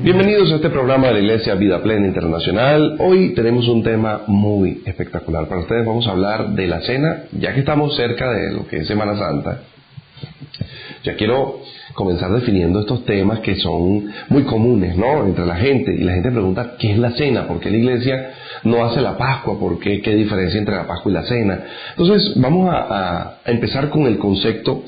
Bienvenidos a este programa de la Iglesia Vida Plena Internacional. Hoy tenemos un tema muy espectacular para ustedes. Vamos a hablar de la cena, ya que estamos cerca de lo que es Semana Santa. Ya quiero comenzar definiendo estos temas que son muy comunes, ¿no?, entre la gente. Y la gente pregunta, ¿qué es la cena? ¿Por qué la Iglesia no hace la Pascua? ¿Por qué? ¿Qué diferencia entre la Pascua y la cena? Entonces, vamos a empezar con el concepto,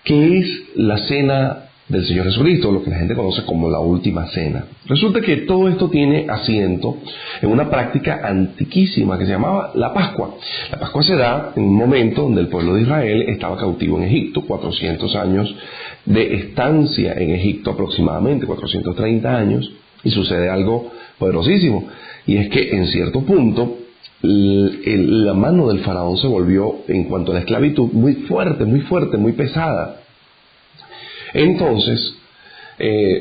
¿qué es la cena del Señor Jesucristo? Lo que la gente conoce como la última cena. Resulta que todo esto tiene asiento en una práctica antiquísima que se llamaba la Pascua. La Pascua se da en un momento donde el pueblo de Israel estaba cautivo en Egipto, 400 años de estancia en Egipto aproximadamente, 430 años, y sucede algo poderosísimo, y es que en cierto punto la mano del faraón se volvió, en cuanto a la esclavitud, muy fuerte, muy pesada. Entonces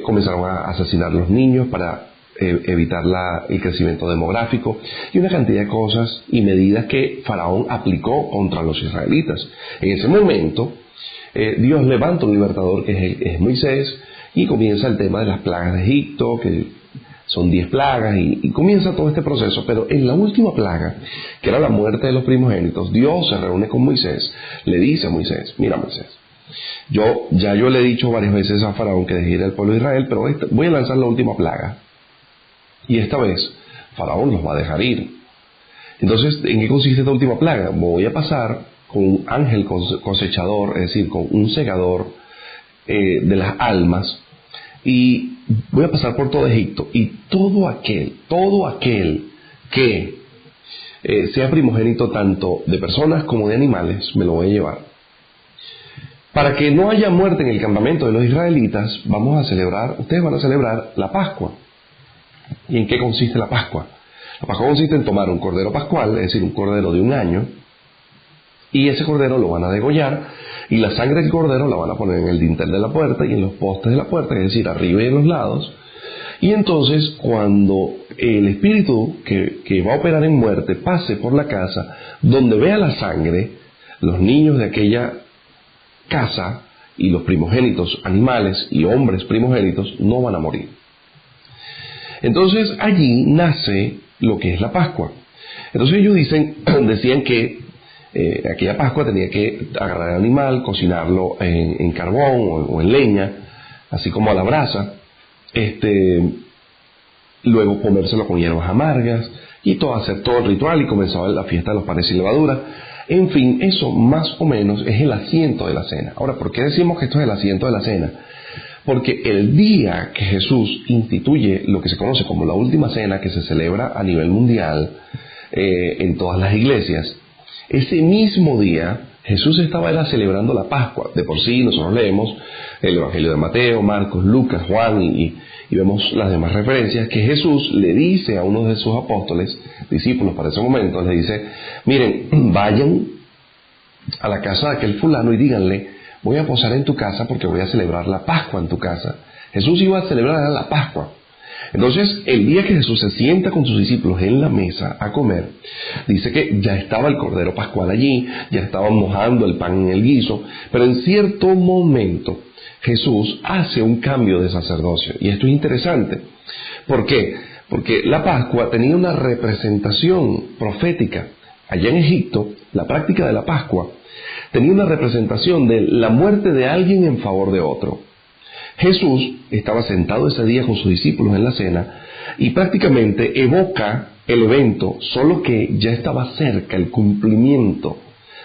comenzaron a asesinar los niños para evitar el crecimiento demográfico y una cantidad de cosas y medidas que Faraón aplicó contra los israelitas. En ese momento Dios levanta un libertador que es Moisés, y comienza el tema de las plagas de Egipto, que son 10 plagas, y comienza todo este proceso. Pero en la última plaga, que era la muerte de los primogénitos, Dios se reúne con Moisés, le dice a Moisés: mira, Moisés, yo le he dicho varias veces a Faraón que deje ir al pueblo de Israel, pero voy a lanzar la última plaga, y esta vez Faraón los va a dejar ir. Entonces, ¿en qué consiste esta última plaga? Voy a pasar con un ángel cosechador, es decir, con un segador de las almas, y voy a pasar por todo Egipto, y todo aquel que sea primogénito tanto de personas como de animales, me lo voy a llevar. Para que no haya muerte en el campamento de los israelitas, ustedes van a celebrar la Pascua. ¿Y en qué consiste la Pascua? La Pascua consiste en tomar un cordero pascual, es decir, un cordero de un año, y ese cordero lo van a degollar, y la sangre del cordero la van a poner en el dintel de la puerta y en los postes de la puerta, es decir, arriba y en los lados. Y entonces, cuando el espíritu que va a operar en muerte pase por la casa, donde vea la sangre, los niños de aquella casa y los primogénitos animales y hombres primogénitos no van a morir. Entonces allí nace lo que es la Pascua. Entonces ellos decían que aquella Pascua tenía que agarrar el animal, cocinarlo en carbón o en leña, así como a la brasa, luego comérselo con hierbas amargas y hacer todo el ritual, y comenzaba la fiesta de los panes sin levadura. En fin, eso más o menos es el asiento de la cena. Ahora, ¿por qué decimos que esto es el asiento de la cena? Porque el día que Jesús instituye lo que se conoce como la última cena, que se celebra a nivel mundial en todas las iglesias, ese mismo día Jesús estaba celebrando la Pascua. De por sí nosotros leemos el Evangelio de Mateo, Marcos, Lucas, Juan y vemos las demás referencias, que Jesús le dice a uno de sus apóstoles, discípulos para ese momento, le dice: miren, vayan a la casa de aquel fulano y díganle: voy a posar en tu casa porque voy a celebrar la Pascua en tu casa. Jesús iba a celebrar la Pascua. Entonces, el día que Jesús se sienta con sus discípulos en la mesa a comer, dice que ya estaba el cordero pascual allí, ya estaban mojando el pan en el guiso, pero en cierto momento Jesús hace un cambio de sacerdocio. Y esto es interesante. ¿Por qué? Porque la Pascua tenía una representación profética. Allá en Egipto, la práctica de la Pascua tenía una representación de la muerte de alguien en favor de otro. Jesús estaba sentado ese día con sus discípulos en la cena y prácticamente evoca el evento, solo que ya estaba cerca el cumplimiento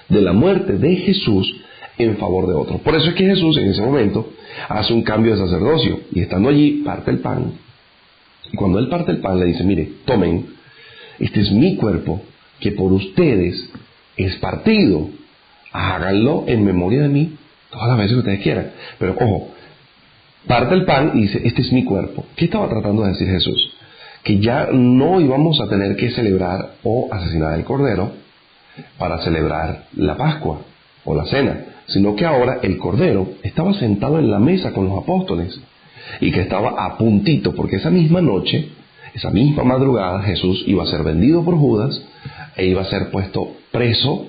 de la muerte de Jesús en favor de otro. Por eso es que Jesús en ese momento hace un cambio de sacerdocio, y estando allí parte el pan, y cuando él parte el pan le dice: mire, tomen, este es mi cuerpo que por ustedes es partido, háganlo en memoria de mí todas las veces que ustedes quieran. Pero ojo, parte el pan y dice: este es mi cuerpo. ¿Qué estaba tratando de decir Jesús? Que ya no íbamos a tener que celebrar o asesinar el cordero para celebrar la Pascua o la cena, sino que ahora el cordero estaba sentado en la mesa con los apóstoles, y que estaba a puntito, porque esa misma noche, esa misma madrugada, Jesús iba a ser vendido por Judas e iba a ser puesto preso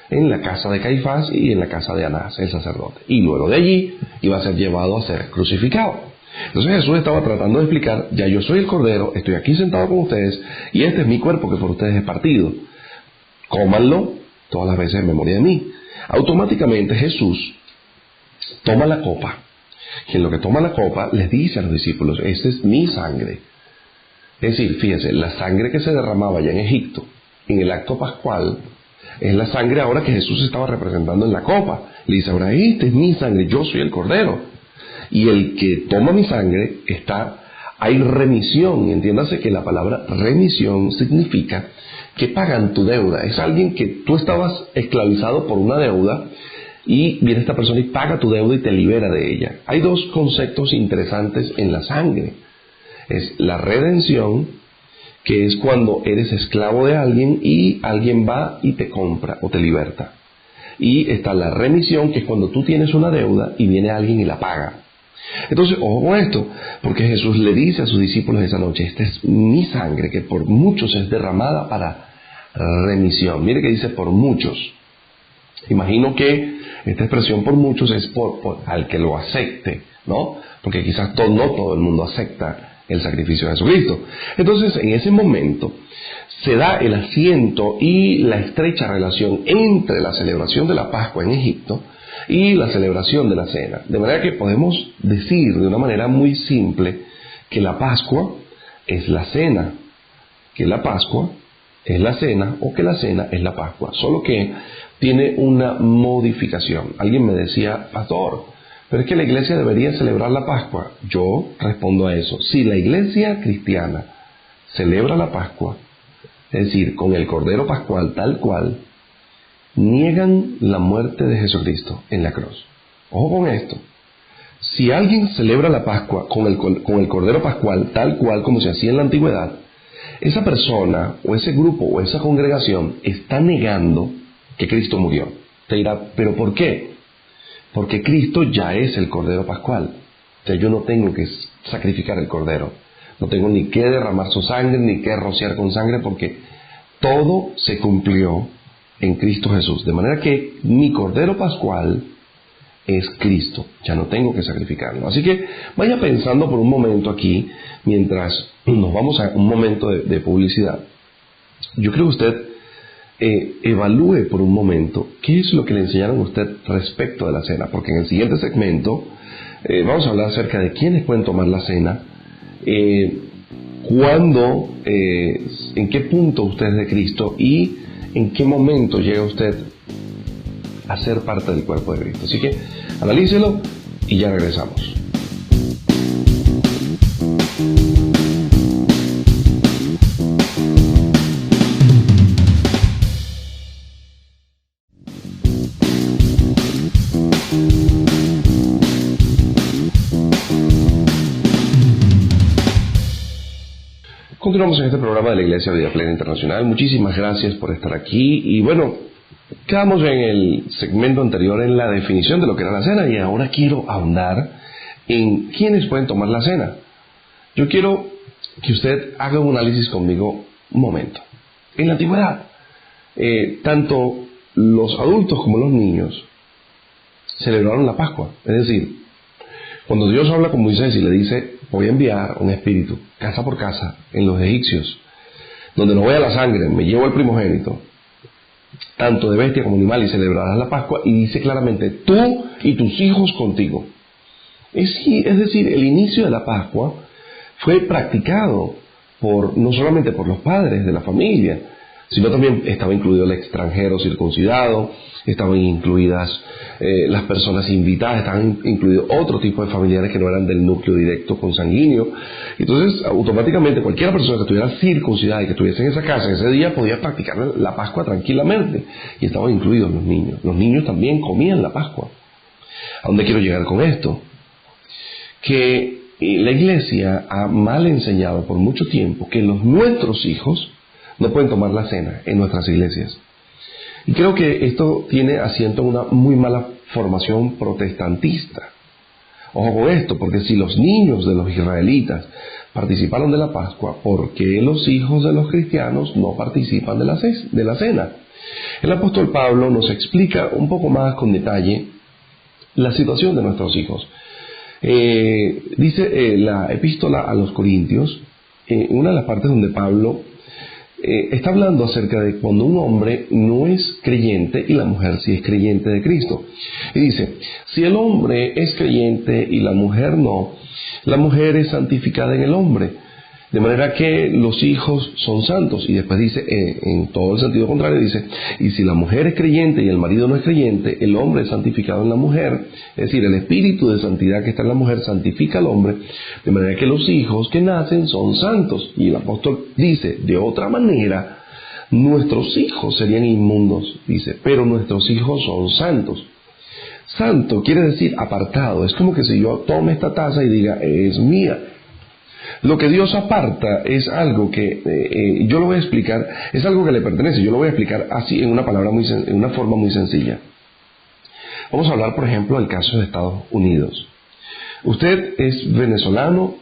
en la casa de Caifás y en la casa de Anás, el sacerdote. Y luego de allí iba a ser llevado a ser crucificado. Entonces Jesús estaba tratando de explicar, ya yo soy el Cordero, estoy aquí sentado con ustedes, y este es mi cuerpo que por ustedes es partido. Cómanlo todas las veces en memoria de mí. Automáticamente Jesús toma la copa, y en lo que toma la copa les dice a los discípulos, esta es mi sangre. Es decir, fíjense, la sangre que se derramaba ya en Egipto, en el acto pascual, es la sangre ahora que Jesús estaba representando en la copa. Le dice ahora, esta es mi sangre, yo soy el Cordero. Y el que toma mi sangre, hay remisión. Y entiéndase que la palabra remisión significa que pagan tu deuda. Es alguien que tú estabas esclavizado por una deuda y viene esta persona y paga tu deuda y te libera de ella. Hay dos conceptos interesantes en la sangre. Es la redención, que es cuando eres esclavo de alguien y alguien va y te compra o te liberta. Y está la remisión, que es cuando tú tienes una deuda y viene alguien y la paga. Entonces, ojo con esto, porque Jesús le dice a sus discípulos esa noche, esta es mi sangre que por muchos es derramada para remisión. Mire que dice por muchos. Imagino que esta expresión por muchos es por al que lo acepte, ¿no? Porque quizás no todo el mundo acepta el sacrificio de Jesucristo. Entonces, en ese momento se da el asiento y la estrecha relación entre la celebración de la Pascua en Egipto y la celebración de la cena. De manera que podemos decir de una manera muy simple que la Pascua es la cena, que la Pascua es la cena o que la cena es la Pascua, solo que tiene una modificación. Alguien me decía, pastor, pero es que la iglesia debería celebrar la Pascua. Yo respondo a eso. Si la iglesia cristiana celebra la Pascua, es decir, con el Cordero Pascual tal cual, niegan la muerte de Jesucristo en la cruz. Ojo con esto. Si alguien celebra la Pascua con el Cordero Pascual tal cual como se hacía en la antigüedad, esa persona o ese grupo o esa congregación está negando que Cristo murió. Te dirá, ¿pero por qué? Porque Cristo ya es el Cordero Pascual. O sea, yo no tengo que sacrificar el Cordero. No tengo ni que derramar su sangre, ni que rociar con sangre, porque todo se cumplió en Cristo Jesús. De manera que mi Cordero Pascual es Cristo. Ya no tengo que sacrificarlo. Así que vaya pensando por un momento aquí, mientras nos vamos a un momento de publicidad. Yo creo que usted evalúe por un momento qué es lo que le enseñaron a usted respecto de la cena, porque en el siguiente segmento vamos a hablar acerca de quiénes pueden tomar la cena, cuándo, en qué punto usted es de Cristo y en qué momento llega usted a ser parte del cuerpo de Cristo. Así que analícelo y ya regresamos. Continuamos en este programa de la Iglesia Vida Plena Internacional. Muchísimas gracias por estar aquí. Y bueno, quedamos en el segmento anterior en la definición de lo que era la cena y ahora quiero ahondar en quiénes pueden tomar la cena. Yo quiero que usted haga un análisis conmigo un momento. En la antigüedad, tanto los adultos como los niños celebraron la Pascua. Es decir, cuando Dios habla con Moisés y le dice, voy a enviar un espíritu, casa por casa, en los egipcios, donde no vea la sangre, me llevo al primogénito, tanto de bestia como animal, y celebrarás la Pascua, y dice claramente, tú y tus hijos contigo. Es decir, el inicio de la Pascua fue practicado no solamente por los padres de la familia, sino también estaba incluido el extranjero circuncidado, estaban incluidas las personas invitadas, estaban incluidos otro tipo de familiares que no eran del núcleo directo consanguíneo. Entonces, automáticamente cualquier persona que estuviera circuncidada y que estuviese en esa casa ese día podía practicar la Pascua tranquilamente, y estaban incluidos los niños. Los niños también comían la Pascua. ¿A dónde quiero llegar con esto? Que la iglesia ha mal enseñado por mucho tiempo que nuestros hijos no pueden tomar la cena en nuestras iglesias. Y creo que esto tiene asiento en una muy mala formación protestantista. Ojo con esto, porque si los niños de los israelitas participaron de la Pascua, ¿por qué los hijos de los cristianos no participan de la cena? El apóstol Pablo nos explica un poco más con detalle la situación de nuestros hijos. Dice la epístola a los Corintios, una de las partes donde Pablo está hablando acerca de cuando un hombre no es creyente y la mujer sí es creyente de Cristo. Y dice, si el hombre es creyente y la mujer no, la mujer es santificada en el hombre, de manera que los hijos son santos. Y después dice, en todo el sentido contrario, dice, y si la mujer es creyente y el marido no es creyente, el hombre es santificado en la mujer. Es decir, el espíritu de santidad que está en la mujer santifica al hombre, de manera que los hijos que nacen son santos. Y el apóstol dice, de otra manera, nuestros hijos serían inmundos, dice, pero nuestros hijos son santos. Santo quiere decir apartado. Es como que si yo tome esta taza y diga, es mía. Lo que Dios aparta es algo que, yo lo voy a explicar, es algo que le pertenece. Yo lo voy a explicar así en una forma muy sencilla. Vamos a hablar, por ejemplo, del caso de Estados Unidos. Usted es venezolano,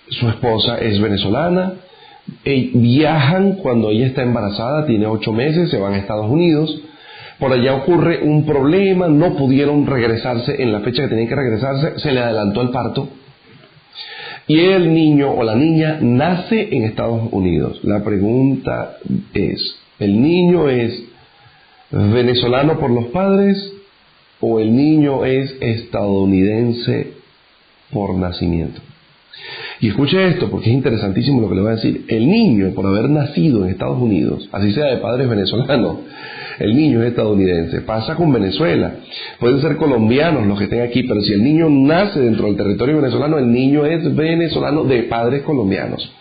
su esposa es venezolana, viajan cuando ella está embarazada, tiene 8 meses, se van a Estados Unidos. Por allá ocurre un problema, no pudieron regresarse en la fecha que tenían que regresarse, se le adelantó el parto. Y el niño o la niña nace en Estados Unidos. La pregunta es, ¿el niño es venezolano por los padres o el niño es estadounidense por nacimiento? Y escuche esto porque es interesantísimo lo que le voy a decir. El niño, por haber nacido en Estados Unidos, así sea de padres venezolanos, el niño es estadounidense. Pasa con Venezuela. Pueden ser colombianos los que estén aquí, pero si el niño nace dentro del territorio venezolano, el niño es venezolano de padres colombianos.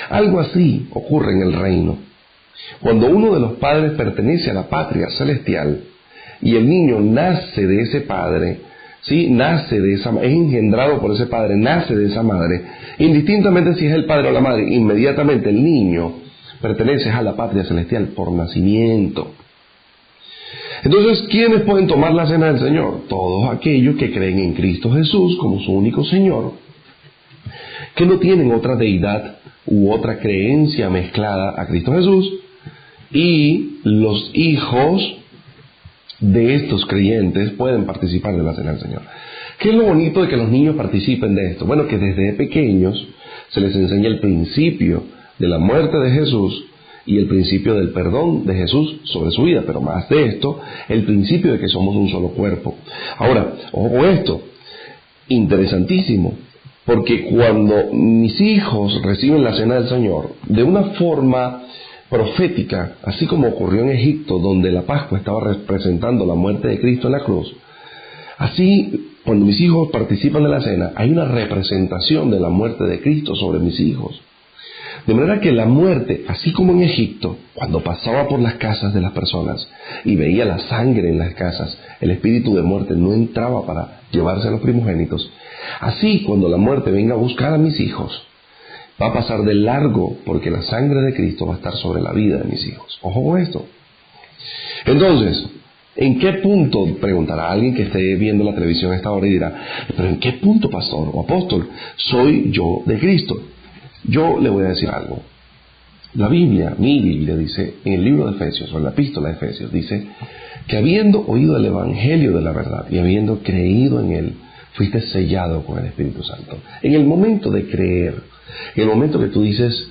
Algo así ocurre en el reino. Cuando uno de los padres pertenece a la patria celestial y el niño nace de ese padre, ¿sí? Nace de esa, es engendrado por ese padre, nace de esa madre, indistintamente si es el padre o la madre, inmediatamente el niño pertenece a la patria celestial por nacimiento. Entonces, ¿quiénes pueden tomar la cena del Señor? Todos aquellos que creen en Cristo Jesús como su único Señor, que no tienen otra deidad u otra creencia mezclada a Cristo Jesús, y los hijos de estos creyentes pueden participar de la cena del Señor. ¿Qué es lo bonito de que los niños participen de esto? Bueno, que desde pequeños se les enseña el principio de la muerte de Jesús y el principio del perdón de Jesús sobre su vida, pero más de esto, el principio de que somos un solo cuerpo. Ahora, ojo con esto, interesantísimo, porque cuando mis hijos reciben la cena del Señor, de una forma profética, así como ocurrió en Egipto, donde la Pascua estaba representando la muerte de Cristo en la cruz, así, cuando mis hijos participan de la cena, hay una representación de la muerte de Cristo sobre mis hijos. De manera que la muerte, así como en Egipto, cuando pasaba por las casas de las personas y veía la sangre en las casas, el espíritu de muerte no entraba para llevarse a los primogénitos. Así, cuando la muerte venga a buscar a mis hijos, va a pasar de largo porque la sangre de Cristo va a estar sobre la vida de mis hijos. Ojo con esto. Entonces, ¿en qué punto? Preguntará alguien que esté viendo la televisión a esta hora y dirá, ¿pero en qué punto, pastor o apóstol, soy yo de Cristo? Yo le voy a decir algo. La Biblia, mi Biblia, dice, en el libro de Efesios, o en la epístola de Efesios, dice que habiendo oído el Evangelio de la verdad y habiendo creído en él, fuiste sellado con el Espíritu Santo. En el momento de creer, en el momento que tú dices,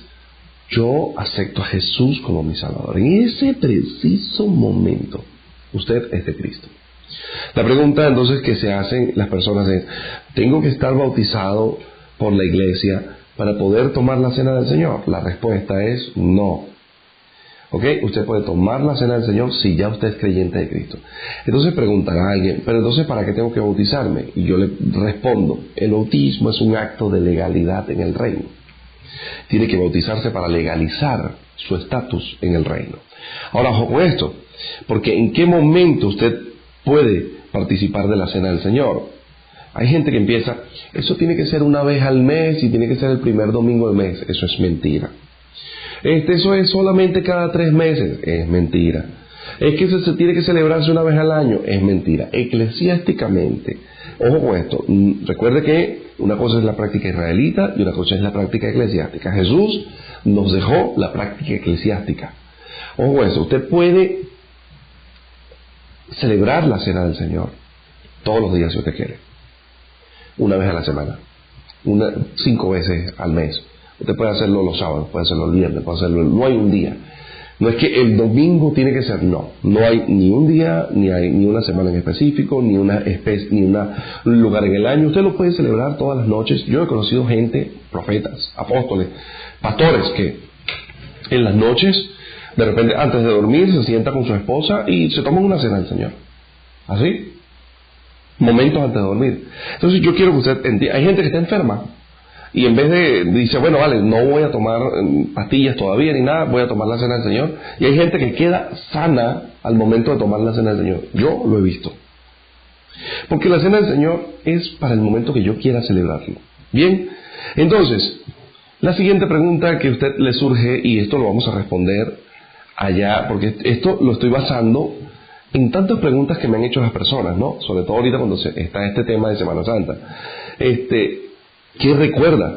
yo acepto a Jesús como mi Salvador, en ese preciso momento, usted es de Cristo. La pregunta entonces que se hacen las personas es, ¿tengo que estar bautizado por la iglesia para poder tomar la cena del Señor? La respuesta es no. ¿Ok? Usted puede tomar la cena del Señor si ya usted es creyente de Cristo. Entonces preguntará a alguien, pero entonces ¿para qué tengo que bautizarme? Y yo le respondo, el bautismo es un acto de legalidad en el reino. Tiene que bautizarse para legalizar su estatus en el reino. Ahora, ojo con esto, porque ¿en qué momento usted puede participar de la cena del Señor? Hay gente que empieza, eso tiene que ser una vez al mes y tiene que ser el primer domingo del mes. Eso es mentira. Eso es solamente cada 3 meses. Es mentira. Es que se tiene que celebrarse una vez al año. Es mentira. Eclesiásticamente, ojo con esto, recuerde que una cosa es la práctica israelita y una cosa es la práctica eclesiástica. Jesús nos dejó la práctica eclesiástica. Ojo con eso, usted puede celebrar la cena del Señor todos los días si usted quiere. una vez a la semana, 5 veces al mes. Usted puede hacerlo los sábados, puede hacerlo el viernes, puede hacerlo, no hay un día. No es que el domingo tiene que ser, no hay ni un día, ni hay ni una semana en específico, ni un lugar en el año. Usted lo puede celebrar todas las noches. Yo he conocido gente, profetas, apóstoles, pastores, que en las noches, de repente, antes de dormir, se sienta con su esposa y se toman una cena del Señor. ¿Así? Momentos antes de dormir. Entonces yo quiero que usted entienda, hay gente que está enferma y en vez de, dice, bueno, vale, no voy a tomar pastillas todavía ni nada, voy a tomar la cena del Señor. Y hay gente que queda sana al momento de tomar la cena del Señor. Yo lo he visto. Porque la cena del Señor es para el momento que yo quiera celebrarlo. Bien, entonces, la siguiente pregunta que a usted le surge, y esto lo vamos a responder allá, porque esto lo estoy basando en tantas preguntas que me han hecho las personas, ¿no? Sobre todo ahorita cuando está este tema de Semana Santa. ¿Qué recuerda?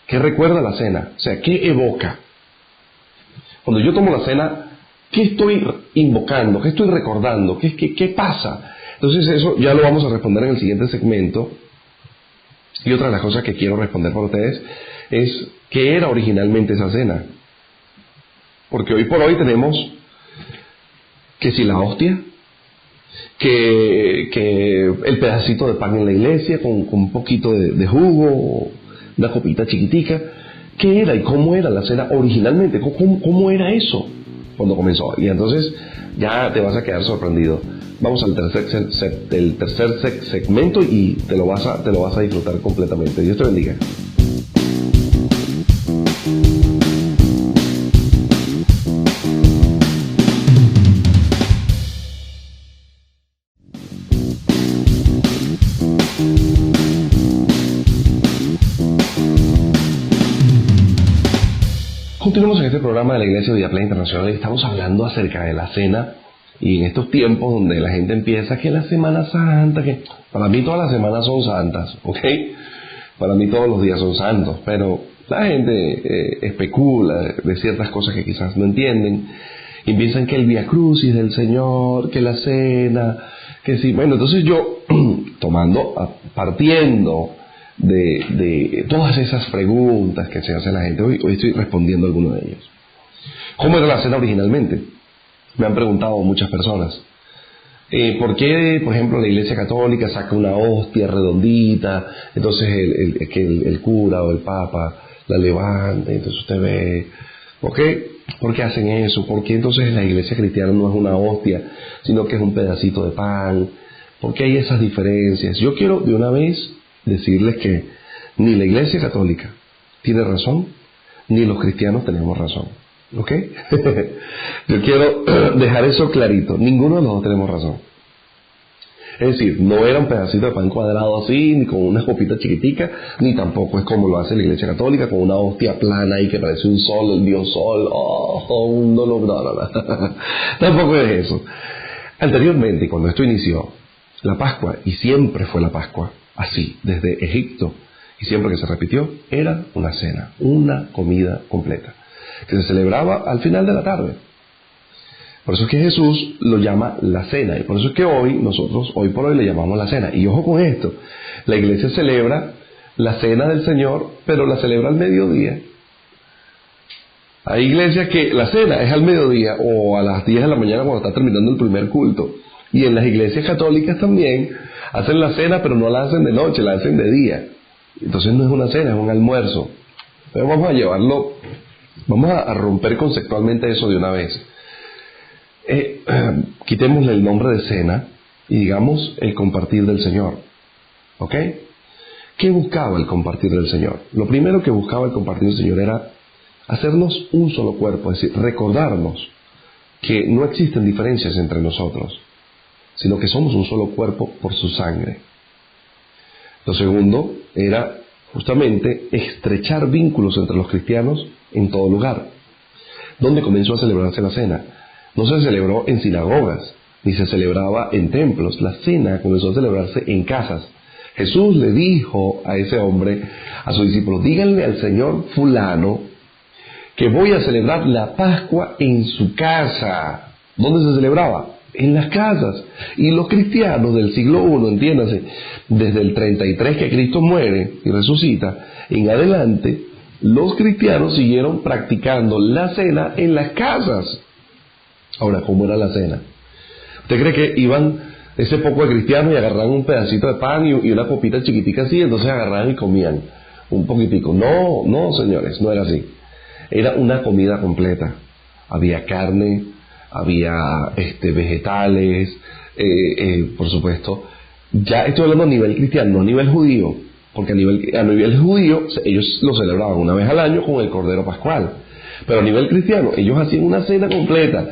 ¿Qué recuerda la cena? O sea, ¿qué evoca? Cuando yo tomo la cena, ¿qué estoy invocando? ¿Qué estoy recordando? ¿Qué pasa? Entonces eso ya lo vamos a responder en el siguiente segmento. Y otra de las cosas que quiero responder para ustedes es ¿qué era originalmente esa cena? Porque hoy por hoy tenemos que si la hostia, que el pedacito de pan en la iglesia con un poquito de jugo, una copita chiquitica. ¿Qué era y cómo era la cena originalmente? ¿Cómo era eso cuando comenzó? Y entonces ya te vas a quedar sorprendido. Vamos al tercer segmento y te lo vas a disfrutar completamente. Dios te bendiga. Continuamos en este programa de la Iglesia Vida Plena Internacional y estamos hablando acerca de la cena, y en estos tiempos donde la gente empieza que la Semana Santa, que para mí todas las semanas son santas, ¿ok? Para mí todos los días son santos, pero la gente especula de ciertas cosas que quizás no entienden y piensan que el Vía Crucis del Señor, que la cena, que sí. Bueno, entonces yo, partiendo de todas esas preguntas que se hace la gente, hoy estoy respondiendo a algunos de ellos. ¿Cómo era la cena originalmente? Me han preguntado muchas personas. ¿Por qué, por ejemplo, la Iglesia Católica saca una hostia redondita, entonces el cura o el Papa la levanta, entonces usted ve, ¿ok? ¿Por qué hacen eso? ¿Por qué entonces la Iglesia Cristiana no es una hostia, sino que es un pedacito de pan? ¿Por qué hay esas diferencias? Yo quiero de una vez decirles que ni la Iglesia Católica tiene razón, ni los cristianos tenemos razón. ¿Ok? Yo quiero dejar eso clarito. Ninguno de los dos tenemos razón. Es decir, no era un pedacito de pan cuadrado así, ni con una copita chiquitica, ni tampoco es como lo hace la Iglesia Católica, con una hostia plana y que parece un sol, el dios sol, un dolor, no. Tampoco es eso. Anteriormente, cuando esto inició, la Pascua, y siempre fue la Pascua, así, desde Egipto, y siempre que se repitió, era una cena, una comida completa, que se celebraba al final de la tarde. Por eso es que Jesús lo llama la cena, y por eso es que nosotros hoy por hoy le llamamos la cena. Y ojo con esto, la iglesia celebra la cena del Señor, pero la celebra al mediodía. Hay iglesias que la cena es al mediodía o a las 10 de la mañana cuando está terminando el primer culto. Y en las iglesias católicas también hacen la cena, pero no la hacen de noche, la hacen de día. Entonces no es una cena, es un almuerzo. Pero vamos a romper conceptualmente eso de una vez. Quitémosle el nombre de cena y digamos el compartir del Señor. ¿Ok? ¿Qué buscaba el compartir del Señor? Lo primero que buscaba el compartir del Señor era hacernos un solo cuerpo, es decir, recordarnos que no existen diferencias entre nosotros, sino que somos un solo cuerpo por su sangre. Lo segundo era justamente estrechar vínculos entre los cristianos en todo lugar. ¿Dónde comenzó a celebrarse la cena? No se celebró en sinagogas, ni se celebraba en templos. La cena comenzó a celebrarse en casas. Jesús le dijo a ese hombre, a sus discípulos, díganle al Señor fulano que voy a celebrar la Pascua en su casa. ¿Dónde se celebraba? en las casas. Y los cristianos del siglo I, entiéndase, desde el 33 que Cristo muere y resucita, en adelante, los cristianos siguieron practicando la cena en las casas. Ahora, ¿cómo era la cena? ¿Usted cree que iban ese poco de cristianos y agarraban un pedacito de pan y una copita chiquitica así, entonces agarraban y comían un poquitico? No, no, señores, no era así. Era una comida completa. Había carne, había vegetales, por supuesto. Ya estoy hablando a nivel cristiano, no a nivel judío, porque a nivel judío ellos lo celebraban una vez al año con el Cordero Pascual. Pero a nivel cristiano ellos hacían una cena completa,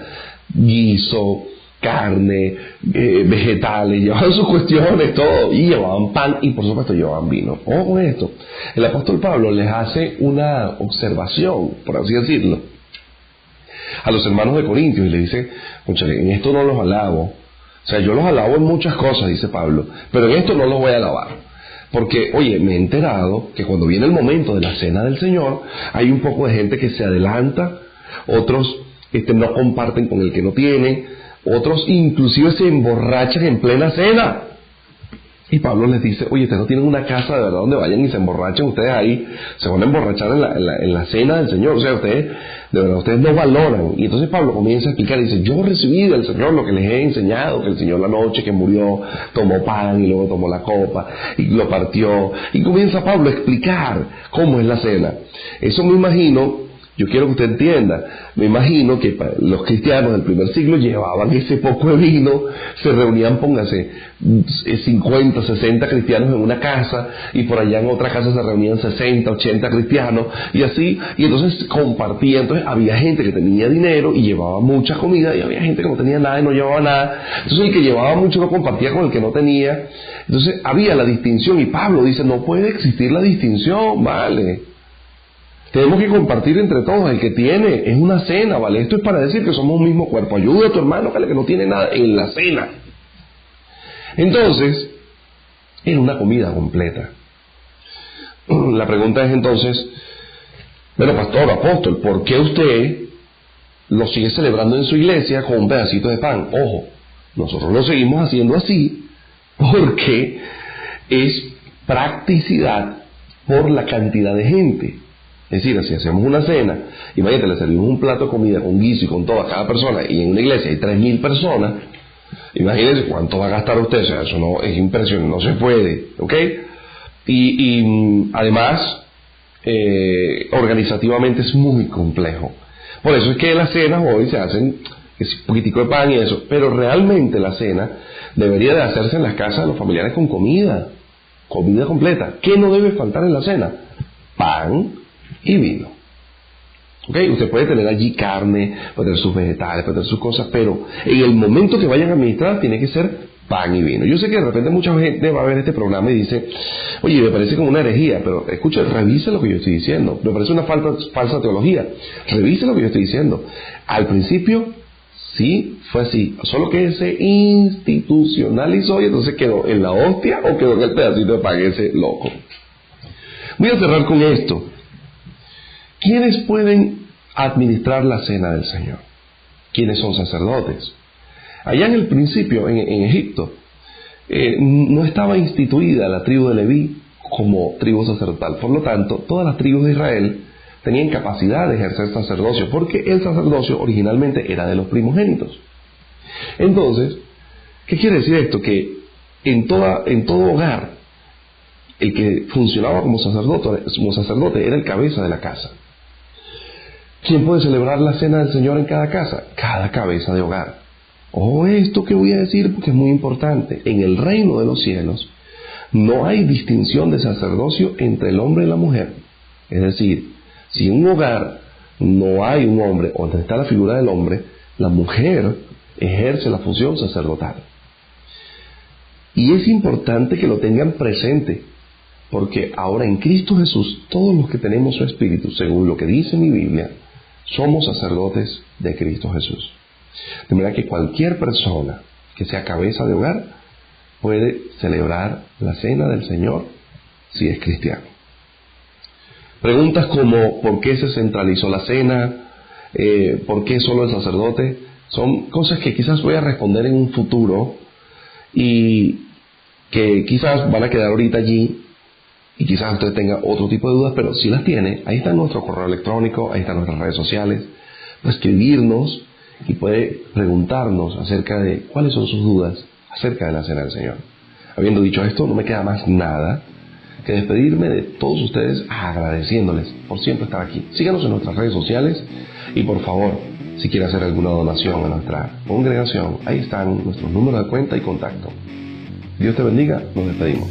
guiso, carne, vegetales, llevaban sus cuestiones, todo, y llevaban pan y por supuesto llevaban vino. Ojo con esto, el apóstol Pablo les hace una observación, por así decirlo, a los hermanos de Corintios y le dice, cónchale, en esto no los alabo, o sea, yo los alabo en muchas cosas, dice Pablo, pero en esto no los voy a alabar, porque, oye, me he enterado que cuando viene el momento de la cena del Señor, hay un poco de gente que se adelanta, otros no comparten con el que no tiene, otros inclusive se emborrachan en plena cena. Y Pablo les dice, oye, ustedes no tienen una casa de verdad donde vayan y se emborrachen, ustedes ahí se van a emborrachar en la cena del Señor, o sea, ustedes, de verdad, ustedes no valoran. Y entonces Pablo comienza a explicar y dice, yo recibí del Señor lo que les he enseñado, que el Señor la noche que murió tomó pan y luego tomó la copa y lo partió. Y comienza Pablo a explicar cómo es la cena. Eso me imagino, yo quiero que usted entienda, me imagino que los cristianos del primer siglo llevaban ese poco de vino, se reunían, póngase, 50, 60 cristianos en una casa, y por allá en otra casa se reunían 60, 80 cristianos, y así, y entonces compartían. Entonces había gente que tenía dinero y llevaba mucha comida, y había gente que no tenía nada y no llevaba nada. Entonces el que llevaba mucho no compartía con el que no tenía. Entonces había la distinción, y Pablo dice, no puede existir la distinción, ¿vale? Tenemos que compartir entre todos. El que tiene es una cena, ¿vale? Esto es para decir que somos un mismo cuerpo. Ayuda a tu hermano, que no tiene nada, en la cena. Entonces, era una comida completa. La pregunta es entonces, bueno, pastor, apóstol, ¿por qué usted lo sigue celebrando en su iglesia con un pedacito de pan? Ojo, nosotros lo seguimos haciendo así porque es practicidad por la cantidad de gente. Es decir, si hacemos una cena, imagínate, le servimos un plato de comida con guiso y con todo a cada persona, y en una iglesia hay 3.000 personas, imagínense cuánto va a gastar usted. O sea, eso no es impresionante, no se puede, ¿ok? Y además, organizativamente es muy complejo. Por eso es que las cenas hoy se hacen un poquitico de pan y eso, pero realmente la cena debería de hacerse en las casas de los familiares con comida completa. ¿Qué no debe faltar en la cena? Pan y vino. ¿Ok? Usted puede tener allí carne, puede tener sus vegetales, puede tener sus cosas, pero en el momento que vayan a administrar tiene que ser pan y vino. Yo sé que de repente mucha gente va a ver este programa y dice, oye, me parece como una herejía, pero escucha, revise lo que yo estoy diciendo. Me parece una falsa teología. Revise lo que yo estoy diciendo. Al principio sí fue así, solo que se institucionalizó y entonces quedó en la hostia o quedó en el pedacito de pan ese loco. Voy a cerrar con esto. ¿Quiénes pueden administrar la cena del Señor? ¿Quiénes son sacerdotes? Allá en el principio, en Egipto, no estaba instituida la tribu de Leví como tribu sacerdotal. Por lo tanto, todas las tribus de Israel tenían capacidad de ejercer sacerdocio, porque el sacerdocio originalmente era de los primogénitos. Entonces, ¿qué quiere decir esto? Que en todo hogar, el que funcionaba como sacerdote era el cabeza de la casa. ¿Quién puede celebrar la cena del Señor en cada casa? Cada cabeza de hogar. Ojo esto que voy a decir porque es muy importante. En el reino de los cielos no hay distinción de sacerdocio entre el hombre y la mujer. Es decir, si en un hogar no hay un hombre, o donde está la figura del hombre, la mujer ejerce la función sacerdotal. Y es importante que lo tengan presente, porque ahora en Cristo Jesús, todos los que tenemos su Espíritu, según lo que dice mi Biblia, somos sacerdotes de Cristo Jesús. De manera que cualquier persona que sea cabeza de hogar puede celebrar la cena del Señor si es cristiano. Preguntas como ¿por qué se centralizó la cena? ¿Por qué solo el sacerdote? Son cosas que quizás voy a responder en un futuro y que quizás van a quedar ahorita allí y quizás usted tenga otro tipo de dudas, pero si las tiene, ahí está nuestro correo electrónico, ahí están nuestras redes sociales, puede escribirnos y puede preguntarnos acerca de cuáles son sus dudas acerca de la Cena del Señor. Habiendo dicho esto, no me queda más nada que despedirme de todos ustedes agradeciéndoles por siempre estar aquí. Síganos en nuestras redes sociales y por favor, si quiere hacer alguna donación a nuestra congregación, ahí están nuestros números de cuenta y contacto. Dios te bendiga, nos despedimos.